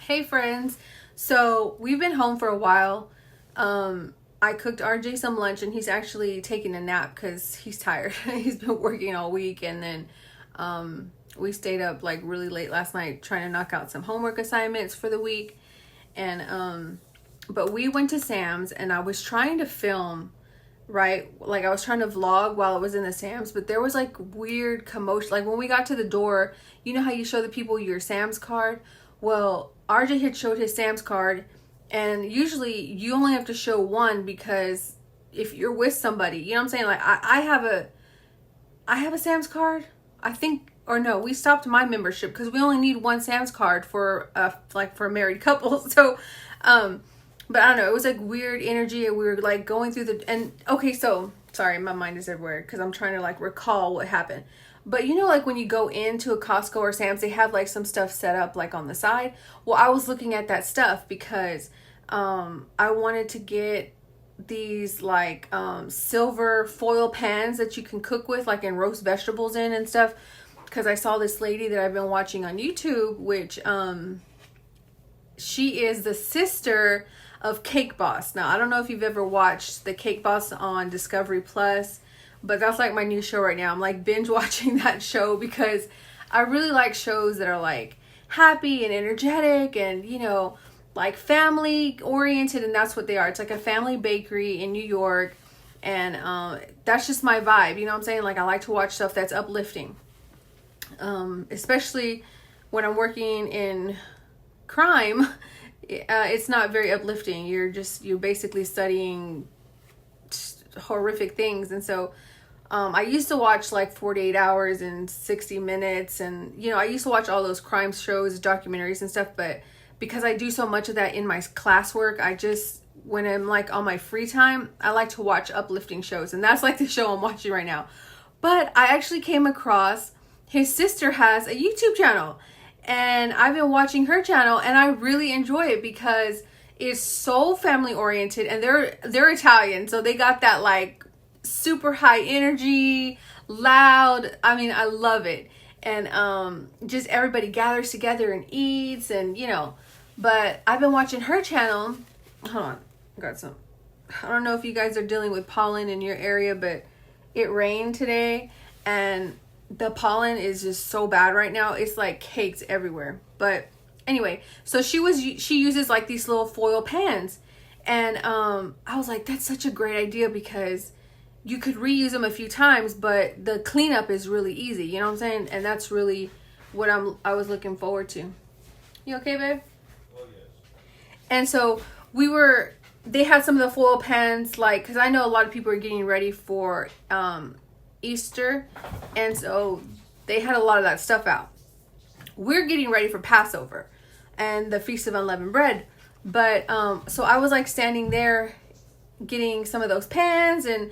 Hey friends. So we've been home for a while. I cooked RJ some lunch and he's actually taking a nap because he's tired. He's been working all week, and then we stayed up like really late last night trying to knock out some homework assignments for the week. And but we went to Sam's and I was trying to film, right? Like I was trying to vlog while I was in the Sam's, but there was like weird commotion. Like when we got to the door, you know how you show the people your Sam's card? Well, RJ had showed his Sam's card, and usually you only have to show one because if you're with somebody, you know what I'm saying? Like I have a Sam's card, I think, or no, we stopped my membership because we only need one Sam's card for for a married couple. So but I don't know, it was like weird energy, and we were like going through and okay, so sorry, my mind is everywhere because I'm trying to like recall what happened. But you know, like when you go into a Costco or Sam's, they have like some stuff set up like on the side. Well, I was looking at that stuff because I wanted to get these like silver foil pans that you can cook with, like and roast vegetables in and stuff. Because I saw this lady that I've been watching on YouTube, which she is the sister of Cake Boss. Now, I don't know if you've ever watched the Cake Boss on Discovery Plus, but that's like my new show right now. I'm like binge watching that show because I really like shows that are like happy and energetic and, you know, like family oriented, and that's what they are. It's like a family bakery in New York, and that's just my vibe. You know what I'm saying? Like I like to watch stuff that's uplifting, especially when I'm working in crime. It's not very uplifting. You're basically studying horrific things. And so I used to watch like 48 Hours and 60 Minutes, and you know, I used to watch all those crime shows, documentaries and stuff. But because I do so much of that in my classwork, I just, when I'm like on my free time, I like to watch uplifting shows, and that's like the show I'm watching right now. But I actually came across, his sister has a YouTube channel, and I've been watching her channel, and I really enjoy it because it's so family oriented, and they're Italian, so they got that like super high energy, loud. I mean, I love it. And just everybody gathers together and eats, and you know. But I've been watching her channel. Hold on, I got some. I don't know if you guys are dealing with pollen in your area, but it rained today, and the pollen is just so bad right now. It's like cakes everywhere. But anyway, so she uses like these little foil pans, and I was like, that's such a great idea because you could reuse them a few times, but the cleanup is really easy. You know what I'm saying? And that's really what I was looking forward to. You okay, babe? Oh yes. And so they had some of the foil pans, like, because I know a lot of people are getting ready for Easter, and so they had a lot of that stuff out. We're getting ready for Passover and the Feast of Unleavened Bread, but so I was like standing there getting some of those pans, and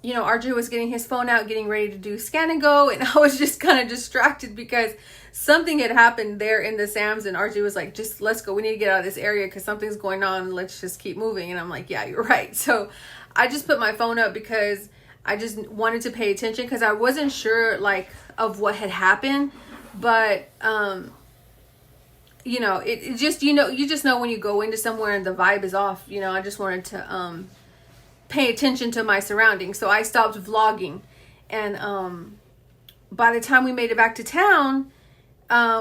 you know, RJ was getting his phone out, getting ready to do scan and go, and I was just kind of distracted because something had happened there in the Sam's, and RJ was like, just let's go, we need to get out of this area because something's going on, let's just keep moving. And I'm like, yeah, you're right. So I just put my phone up because I just wanted to pay attention because I wasn't sure like of what had happened. But you know, it just, you know, you just know when you go into somewhere and the vibe is off. You know, I just wanted to pay attention to my surroundings, so I stopped vlogging. And by the time we made it back to town,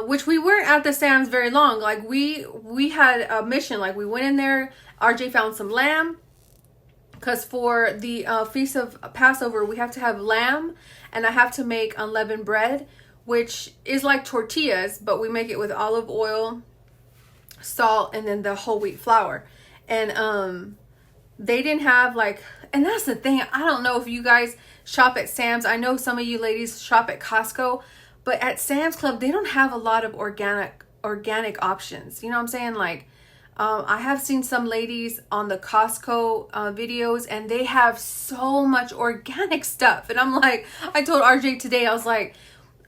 which we weren't at the Sam's very long, like we had a mission. Like we went in there, RJ found some lamb, because for the Feast of Passover we have to have lamb, and I have to make unleavened bread, which is like tortillas, but we make it with olive oil, salt, and then the whole wheat flour. And they didn't have like, and that's the thing, I don't know if you guys shop at Sam's. I know some of you ladies shop at Costco, but at Sam's Club they don't have a lot of organic options. You know what I'm saying? Like I have seen some ladies on the Costco videos, and they have so much organic stuff, and I'm like, I told RJ today, I was like,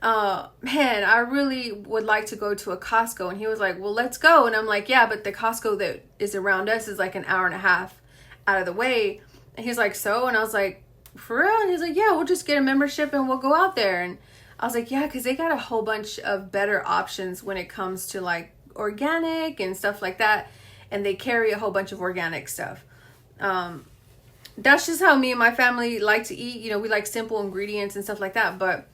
man, I really would like to go to a Costco. And he was like, well, let's go. And I'm like, yeah, but the Costco that is around us is like an hour and a half out of the way. And he's like, so? And I was like, for real? And he's like, yeah, we'll just get a membership and we'll go out there. And I was like, yeah, because they got a whole bunch of better options when it comes to like organic and stuff like that. And they carry a whole bunch of organic stuff. That's just how me and my family like to eat. You know, we like simple ingredients and stuff like that. But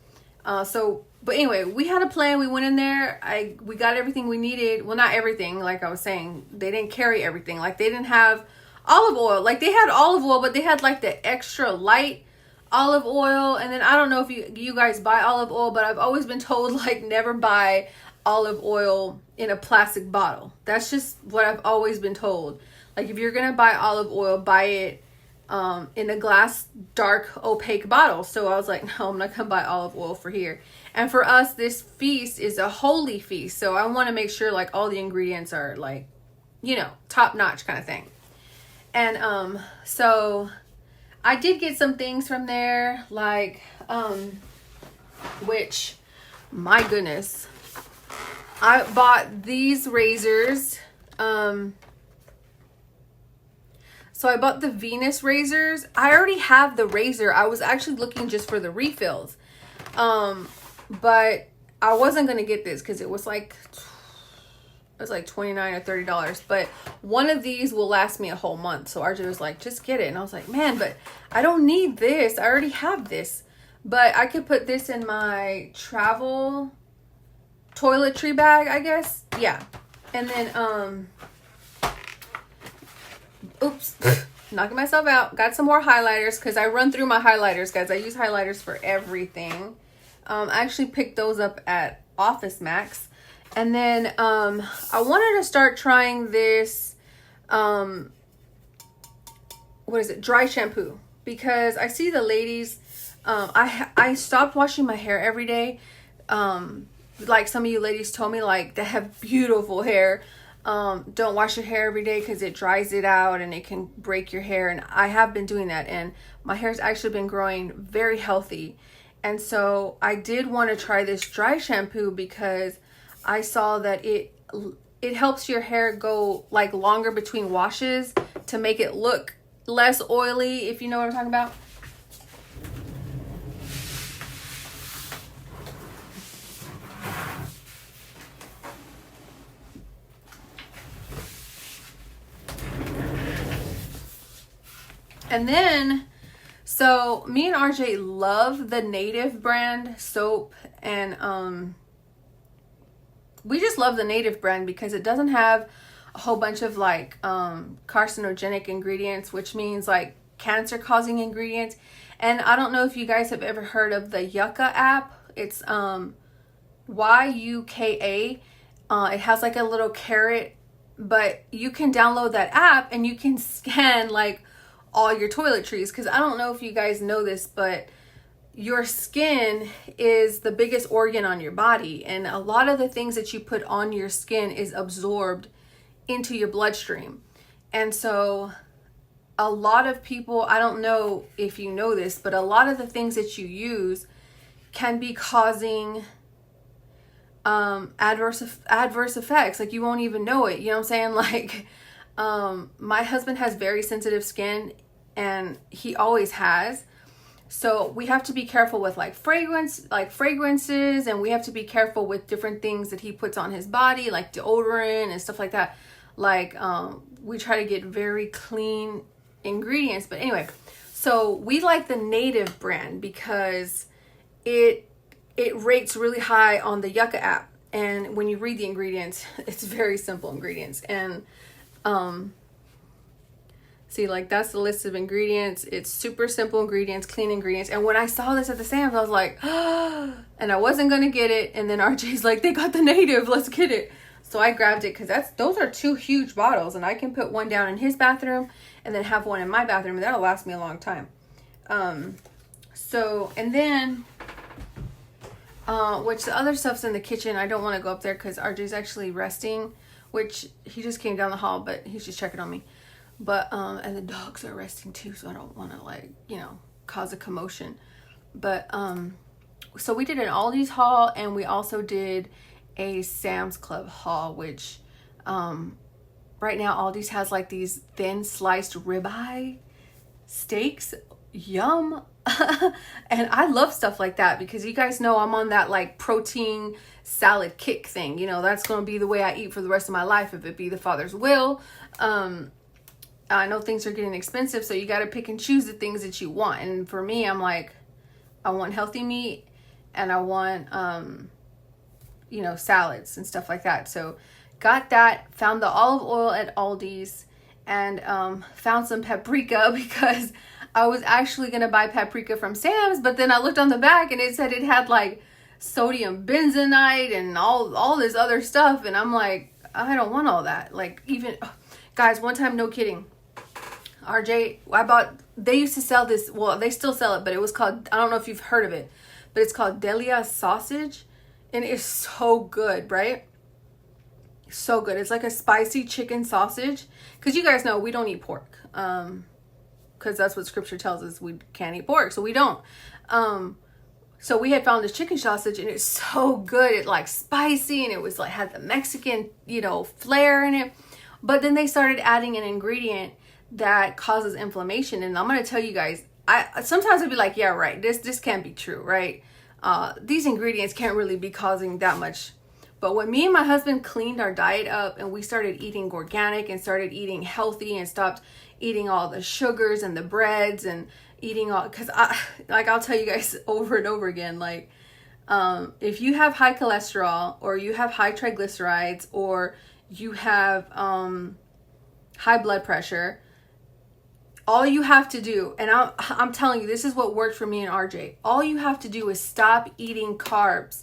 anyway, we had a plan. We went in there. We got everything we needed. Well, not everything. Like I was saying, they didn't carry everything. Like they didn't have olive oil. Like they had olive oil, but they had like the extra light olive oil. And then I don't know if you guys buy olive oil, but I've always been told like never buy olive oil in a plastic bottle. That's just what I've always been told. Like if you're gonna buy olive oil, buy it in a glass dark opaque bottle. So I was like, no, I'm not gonna buy olive oil for here. And for us, this feast is a holy feast, so I want to make sure like all the ingredients are like, you know, top notch kind of thing. And so I did get some things from there, like which, my goodness, I bought these razors. So I bought the Venus razors. I already have the razor. I was actually looking just for the refills. But I wasn't going to get this because it was like $29 or $30. But one of these will last me a whole month. So RJ was like, just get it. And I was like, man, but I don't need this. I already have this. But I could put this in my travel toiletry bag, I guess. Yeah. And then, oops, knocking myself out. Got some more highlighters because I run through my highlighters, guys. I use highlighters for everything. I actually picked those up at Office Max. And then I wanted to start trying this, what is it? Dry shampoo. Because I see the ladies, I stopped washing my hair every day. Like some of you ladies told me, like, they have beautiful hair. Don't wash your hair every day because it dries it out and it can break your hair. And I have been doing that, and my hair's actually been growing very healthy. And so I did want to try this dry shampoo because I saw that it helps your hair go like longer between washes to make it look less oily, if you know what I'm talking about. And then, so me and RJ love the Native brand soap, and we just love the Native brand because it doesn't have a whole bunch of like carcinogenic ingredients, which means like cancer causing ingredients. And I don't know if you guys have ever heard of the Yucca app. It's YUKA. It has like a little carrot, but you can download that app and you can scan like all your toiletries, because I don't know if you guys know this, but your skin is the biggest organ on your body, and a lot of the things that you put on your skin is absorbed into your bloodstream. And so a lot of people, I don't know if you know this, but a lot of the things that you use can be causing adverse effects. Like you won't even know it. You know what I'm saying? Like my husband has very sensitive skin, and he always has. So we have to be careful with like fragrances, and we have to be careful with different things that he puts on his body, like deodorant and stuff like that. Like we try to get very clean ingredients. But anyway, so we like the Native brand because it rates really high on the Yucca app. And when you read the ingredients, it's very simple ingredients. And see, like that's the list of ingredients. It's super simple ingredients, clean ingredients. And when I saw this at the Sam's, I was like, oh, and I wasn't gonna get it. And then RJ's like, they got the Native, let's get it. So I grabbed it because those are 2 huge bottles, and I can put one down in his bathroom and then have one in my bathroom, and that'll last me a long time. So, and then which the other stuff's in the kitchen. I don't want to go up there because RJ's actually resting, which he just came down the hall, but he's just checking on me. But and the dogs are resting too, so I don't want to, like, you know, cause a commotion. But so we did an Aldi's haul, and we also did a Sam's Club haul, which right now Aldi's has like these thin sliced ribeye steaks. yum. And I love stuff like that because you guys know I'm on that like protein salad kick thing. You know, that's going to be the way I eat for the rest of my life if it be the Father's will. I know things are getting expensive, so you got to pick and choose the things that you want. And for me, I'm like, I want healthy meat and I want, you know, salads and stuff like that. So got that, found the olive oil at Aldi's, and found some paprika because I was actually going to buy paprika from Sam's, but then I looked on the back and it said it had like sodium benzoate and all this other stuff. And I'm like, I don't want all that. Like, even, guys, one time, no kidding, RJ, they used to sell this, well, they still sell it, but it was called, I don't know if you've heard of it, but it's called Delia sausage, and it's so good, right? So good. It's like a spicy chicken sausage, because you guys know we don't eat pork, because that's what scripture tells us, we can't eat pork, so we don't. So we had found this chicken sausage, and it's so good. It like spicy, and it was like, had the Mexican, you know, flair in it. But then they started adding an ingredient that causes inflammation. And I'm going to tell you guys, sometimes I'd be like, yeah, right, this can't be true, right? These ingredients can't really be causing that much. But when me and my husband cleaned our diet up and we started eating organic and started eating healthy and stopped eating all the sugars and the breads and eating all, because I'll tell you guys over and over again, like, if you have high cholesterol or you have high triglycerides or you have high blood pressure, all you have to do, and I'm telling you, this is what worked for me and RJ. All you have to do is stop eating carbs.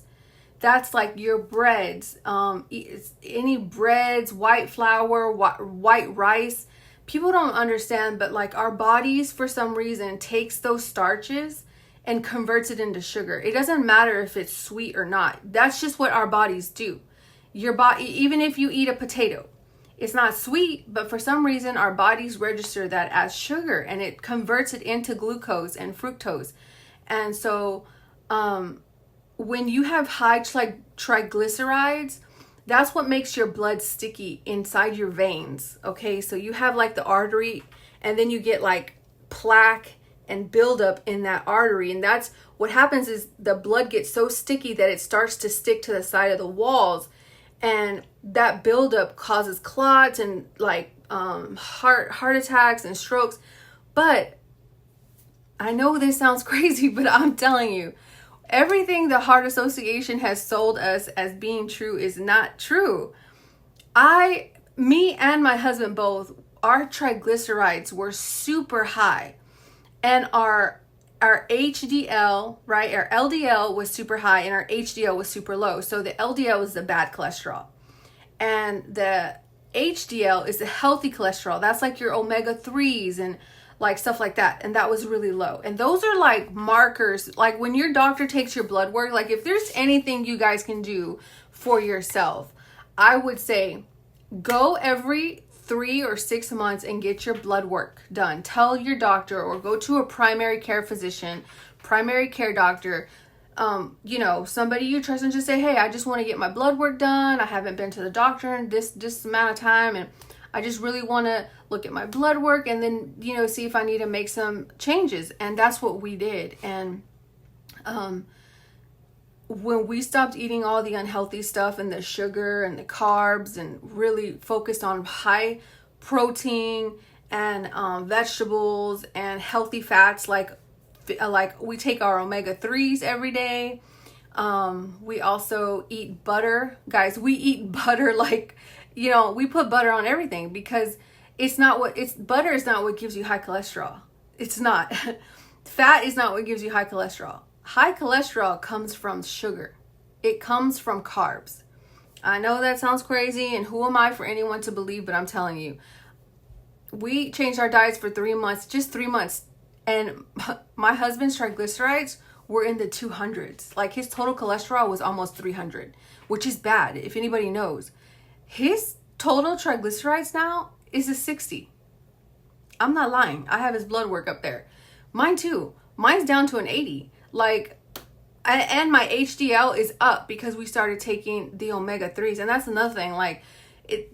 That's like your breads, any breads, white flour, white rice. People don't understand, but like our bodies, for some reason, takes those starches and converts it into sugar. It doesn't matter if it's sweet or not. That's just what our bodies do. Your body, even if you eat a potato, it's not sweet, but for some reason our bodies register that as sugar and it converts it into glucose and fructose. And so when you have high triglycerides, that's what makes your blood sticky inside your veins. Okay, so you have like the artery, and then you get like plaque and buildup in that artery. And that's what happens, is the blood gets so sticky that it starts to stick to the side of the walls. And that buildup causes clots and like heart attacks and strokes. But I know this sounds crazy, but I'm telling you, everything the Heart Association has sold us as being true is not true. Me and my husband both, our triglycerides were super high, and our HDL, right? Our LDL was super high and our HDL was super low. So the LDL is the bad cholesterol, and the HDL is the healthy cholesterol. That's like your omega-3s and like stuff like that. And that was really low. And those are like markers, like when your doctor takes your blood work, like if there's anything you guys can do for yourself, I would say go every 3 or 6 months and get your blood work done. Tell your doctor, or go to a primary care physician, primary care doctor, you know, somebody you trust, and just say, hey, I just want to get my blood work done. I haven't been to the doctor in this amount of time, and I just really want to look at my blood work and then, you know, see if I need to make some changes. And that's what we did. And when we stopped eating all the unhealthy stuff and the sugar and the carbs and really focused on high protein and vegetables and healthy fats, like we take our omega-3s every day. We also eat butter. Guys, we eat butter like, you know, we put butter on everything because butter is not what gives you high cholesterol. It's not. Fat is not what gives you high cholesterol. High cholesterol comes from sugar. It comes from carbs. I know that sounds crazy, and who am I for anyone to believe, but I'm telling you, we changed our diets for 3 months, just 3 months, and my husband's triglycerides were in the 200s. Like his total cholesterol was almost 300, which is bad if anybody knows. His total triglycerides now is a 60. I'm not lying. I have his blood work up there. Mine too. Mine's down to an 80. Like, and my HDL is up because we started taking the omega-3s. And that's another thing. Like,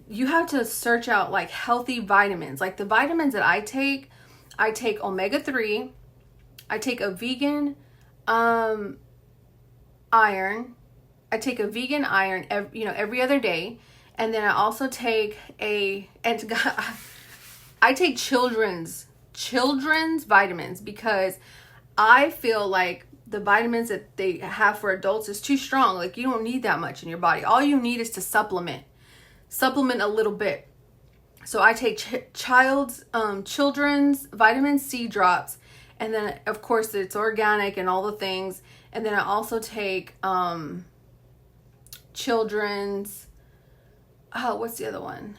you have to search out like healthy vitamins. Like the vitamins that I take omega-3, I take a vegan iron. I take a vegan iron every other day. And then I also take I take children's vitamins, because I feel like the vitamins that they have for adults is too strong. Like, you don't need that much in your body. All you need is to supplement a little bit. So I take children's vitamin C drops, and then of course it's organic and all the things. And then I also take children's, what's the other one?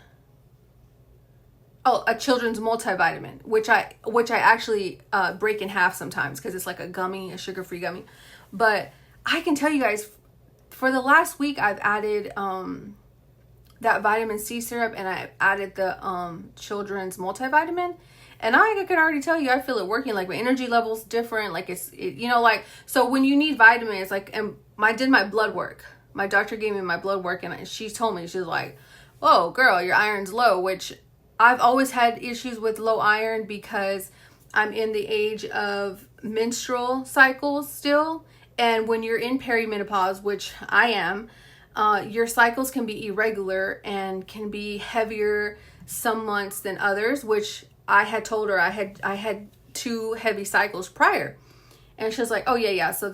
Oh, a children's multivitamin, which I actually break in half sometimes, because it's like a sugar-free gummy. But I can tell you guys, for the last week, I've added that vitamin C syrup, and I added the children's multivitamin, and I can already tell you, I feel it working. Like, my energy level's different. Like, so when you need vitamins, like, and I did my blood work. My doctor gave me my blood work, and she told me, she's like, "Oh, girl, your iron's low," which I've always had issues with low iron, because I'm in the age of menstrual cycles still. And when you're in perimenopause, which I am, your cycles can be irregular and can be heavier some months than others, which I had told her I had 2 heavy cycles prior. And she's like, "Oh yeah. So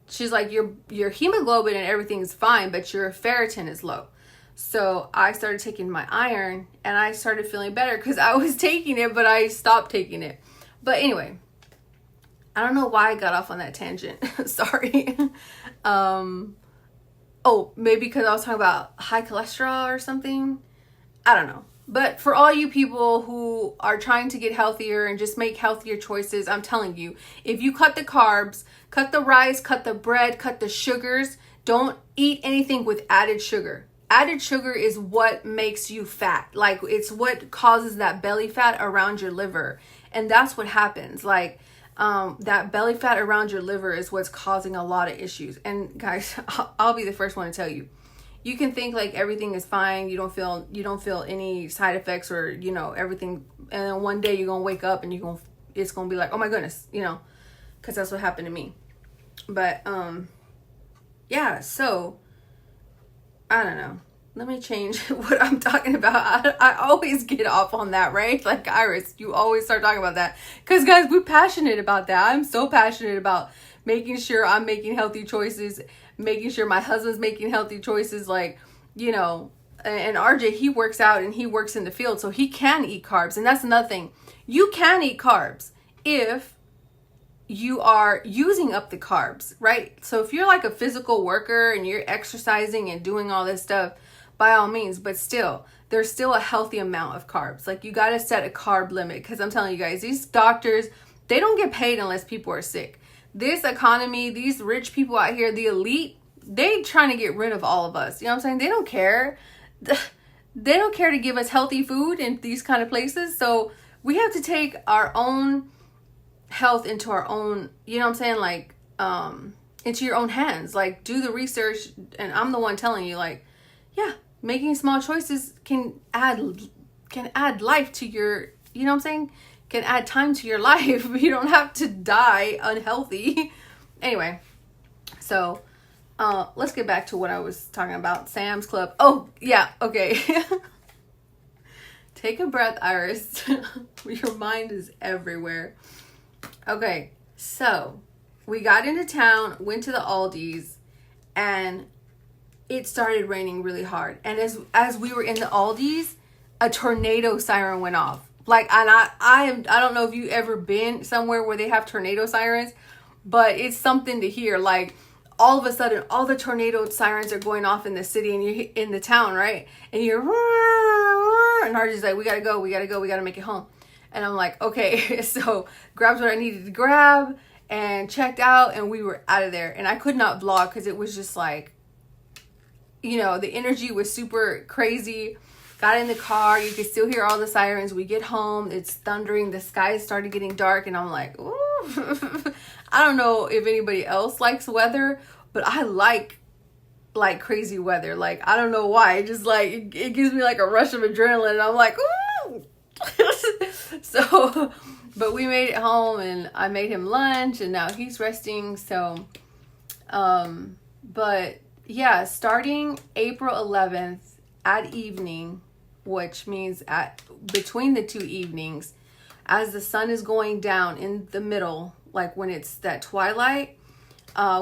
she's like, your hemoglobin and everything's fine, but your ferritin is low." So I started taking my iron, and I started feeling better, because I was taking it, but I stopped taking it. But anyway, I don't know why I got off on that tangent. Sorry. Maybe because I was talking about high cholesterol or something. I don't know. But for all you people who are trying to get healthier and just make healthier choices, I'm telling you, if you cut the carbs, cut the rice, cut the bread, cut the sugars, don't eat anything with added sugar. Added sugar is what makes you fat. Like, it's what causes that belly fat around your liver. And that's what happens. Like, that belly fat around your liver is what's causing a lot of issues. And guys, I'll be the first one to tell you. You can think like everything is fine. You don't feel any side effects or, everything. And then one day you're going to wake up and it's going to be like, "Oh my goodness," because that's what happened to me. But, yeah, so I don't know. Let me change what I'm talking about. I always get off on that, right? Like, Iris, you always start talking about that. Because, guys, we're passionate about that. I'm so passionate about making sure I'm making healthy choices, making sure my husband's making healthy choices. Like, and RJ, he works out and he works in the field, so he can eat carbs. And that's another thing. You can eat carbs if you are using up the carbs, right? So if you're like a physical worker and you're exercising and doing all this stuff, by all means, but still, there's still a healthy amount of carbs. Like, you got to set a carb limit, because I'm telling you guys, these doctors, they don't get paid unless people are sick. This economy, these rich people out here, the elite, they trying to get rid of all of us. You know what I'm saying? They don't care. They don't care to give us healthy food in these kind of places. So we have to take our own health into our own, you know what I'm saying? Like, into your own hands. Like, do the research. And I'm the one telling you, like, yeah, making small choices can add life to your, you know what I'm saying? Can add time to your life. You don't have to die unhealthy. Anyway, so let's get back to what I was talking about. Sam's Club. Oh, yeah, okay. Take a breath, Iris. Your mind is everywhere. Okay, so we got into town, went to the Aldi's, and it started raining really hard. And as we were in the Aldi's, a tornado siren went off. Like, and I don't know if you ever been somewhere where they have tornado sirens, but it's something to hear. Like, all of a sudden, all the tornado sirens are going off in the city, and you're in the town, right? And you're, and Hardy's like, we gotta go, we gotta make it home. And I'm like, okay. So grabbed what I needed to grab and checked out, and we were out of there. And I could not vlog because it was just like, the energy was super crazy. Got in the car, you could still hear all the sirens. We get home, it's thundering, the sky started getting dark, and I'm like, ooh. I don't know if anybody else likes weather, but I like crazy weather. Like, I don't know why, it just it gives me like a rush of adrenaline, and I'm like, ooh. So But we made it home, and I made him lunch, and now he's resting. So, but yeah, starting April 11th at evening, which means at between the 2 evenings, as the sun is going down in the middle, like when it's that twilight,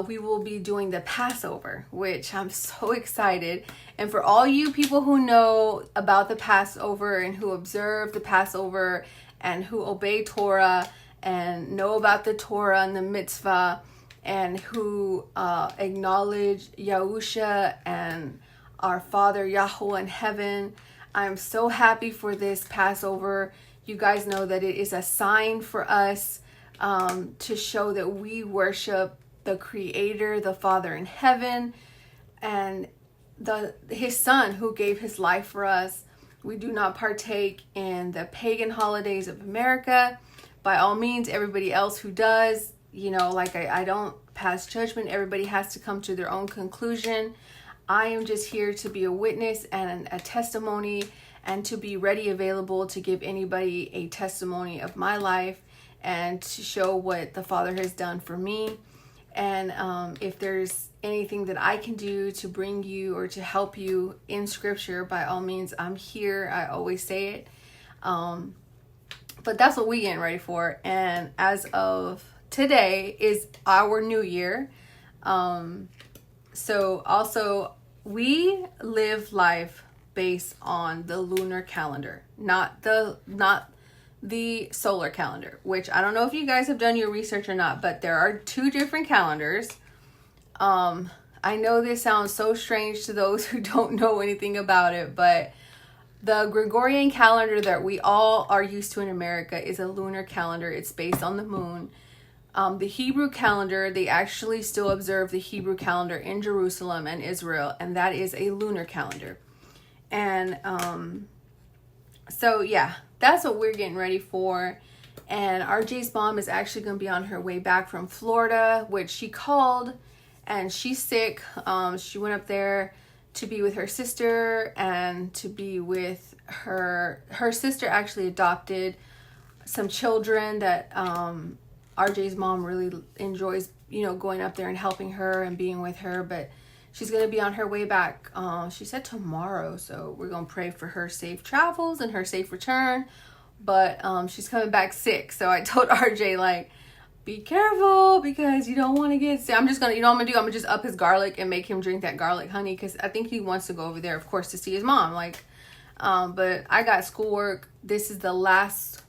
we will be doing the Passover, which I'm so excited. And for all you people who know about the Passover and who observe the Passover and who obey Torah and know about the Torah and the mitzvah and who acknowledge Yahusha and our Father Yahweh in heaven, I'm so happy for this Passover. You guys know that it is a sign for us to show that we worship the Creator, the Father in heaven, and His Son who gave His life for us. We do not partake in the pagan holidays of America. By all means, everybody else who does, like I don't pass judgment. Everybody has to come to their own conclusion. I am just here to be a witness and a testimony, and to be ready, available to give anybody a testimony of my life and to show what the Father has done for me. And if there's anything that I can do to bring you or to help you in Scripture, by all means, I'm here. I always say it. But that's what we're getting ready for. And as of today is our new year. So also, we live life based on the lunar calendar, not the solar calendar, which I don't know if you guys have done your research or not, but there are 2 different calendars. I know this sounds so strange to those who don't know anything about it, but the Gregorian calendar that we all are used to in America is a lunar calendar. It's based on the moon. The Hebrew calendar, they actually still observe the Hebrew calendar in Jerusalem and Israel, and that is a lunar calendar. And so yeah, that's what we're getting ready for. And RJ's mom is actually going to be on her way back from Florida, which she called, and she's sick. She went up there to be with her sister and to be with her sister. Actually adopted some children that RJ's mom really enjoys, going up there and helping her and being with her. But she's going to be on her way back. She said tomorrow. So we're going to pray for her safe travels and her safe return. But she's coming back sick. So I told RJ, be careful because you don't want to get sick. I'm just going to, I'm going to do? I'm going to just up his garlic and make him drink that garlic honey. Because I think he wants to go over there, of course, to see his mom. But I got schoolwork. This is the last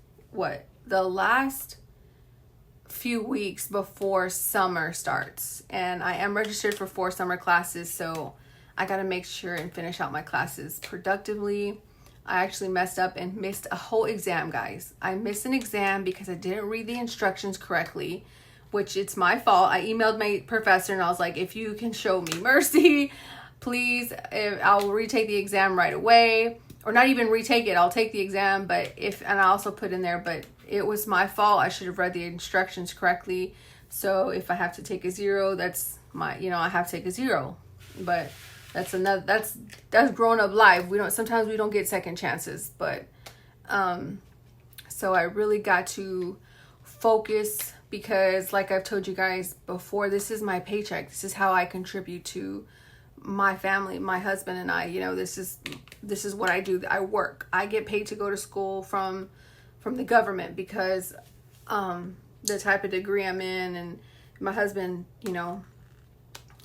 few weeks before summer starts, and I am registered for 4 summer classes, so I got to make sure and finish out my classes productively. I actually messed up and missed a whole exam, guys. I missed an exam because I didn't read the instructions correctly, which it's my fault. I emailed my professor and I was like, if you can show me mercy, please, I'll retake the exam right away, or not even retake it. I'll take the exam, and I also put in there, but it was my fault. I should have read the instructions correctly. So if I have to take a 0, that's my, I have to take a 0. But that's grown up life. Sometimes we don't get second chances, but so I really got to focus because, like I've told you guys before, this is my paycheck. This is how I contribute to my family, my husband and I. This is what I do. I work. I get paid to go to school from the government because the type of degree I'm in, and my husband,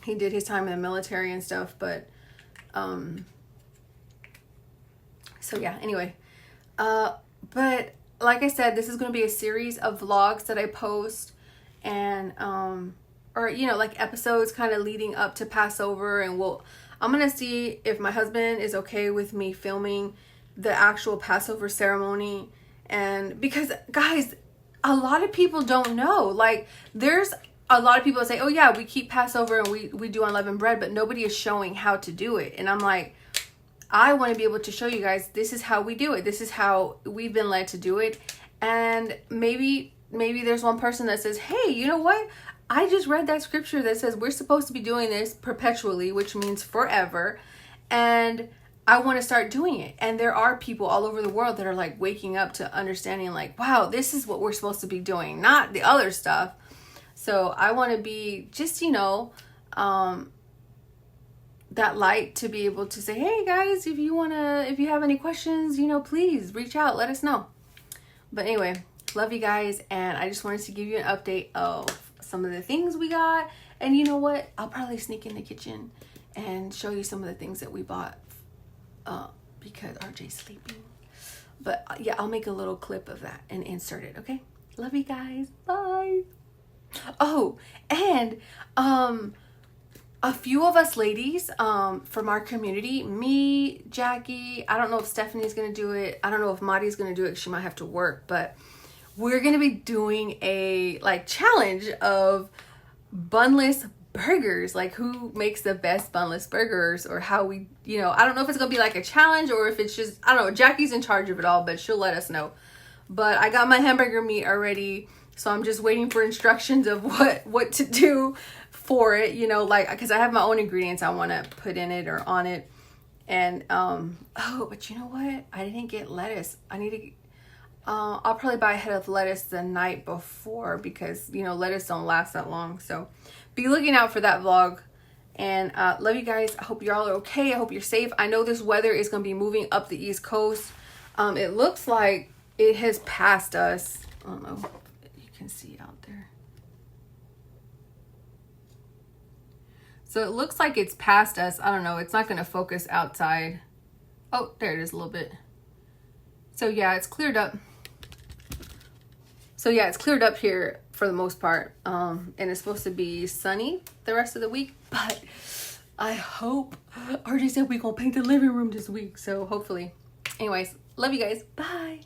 he did his time in the military and stuff, but so yeah, anyway, but like I said, this is going to be a series of vlogs that I post, and or episodes kind of leading up to Passover, and I'm going to see if my husband is okay with me filming the actual Passover ceremony. And because, guys, a lot of people don't know. There's a lot of people that say, oh yeah, we keep Passover and we do unleavened bread, but nobody is showing how to do it. And I'm like, I want to be able to show you guys, this is how we do it. This is how we've been led to do it. And maybe there's one person that says, hey, you know what? I just read that scripture that says we're supposed to be doing this perpetually, which means forever. And I want to start doing it. And there are people all over the world that are like waking up to understanding like, wow, this is what we're supposed to be doing, not the other stuff. So I want to be just, you know, that light to be able to say, hey guys, if you have any questions, you know, please reach out, let us know. But anyway, love you guys. And I just wanted to give you an update of some of the things we got. And you know what? I'll probably sneak in the kitchen and show you some of the things that we bought because RJ's sleeping. But yeah, I'll make a little clip of that and insert it, okay? Love you guys. Bye. Oh, and a few of us ladies from our community, me, Jackie, I don't know if Stephanie's going to do it. I don't know if Mari's going to do it. She might have to work, but we're going to be doing a like challenge of bunless burgers, like who makes the best bunless burgers, or how we, you know, I don't know if it's gonna be like a challenge or if it's just, I don't know, Jackie's in charge of it all, but she'll let us know. But I got my hamburger meat already, so I'm just waiting for instructions of what to do for it, you know, like, because I have my own ingredients I want to put in it or on it. And oh, but you know what, I didn't get lettuce. I need to I'll probably buy a head of lettuce the night before, because you know lettuce don't last that long. So be looking out for that vlog. And love you guys. I hope you're all okay. I hope you're safe. I know this weather is going to be moving up the East Coast. It looks like it has passed us. I don't know if you can see out there. So it looks like it's past us. I don't know. It's not going to focus outside. Oh, there it is a little bit. So yeah, it's cleared up. So yeah, it's cleared up here for the most part. And it's supposed to be sunny the rest of the week. But I hope, RJ said we're going to paint the living room this week. So hopefully. Anyways, love you guys. Bye.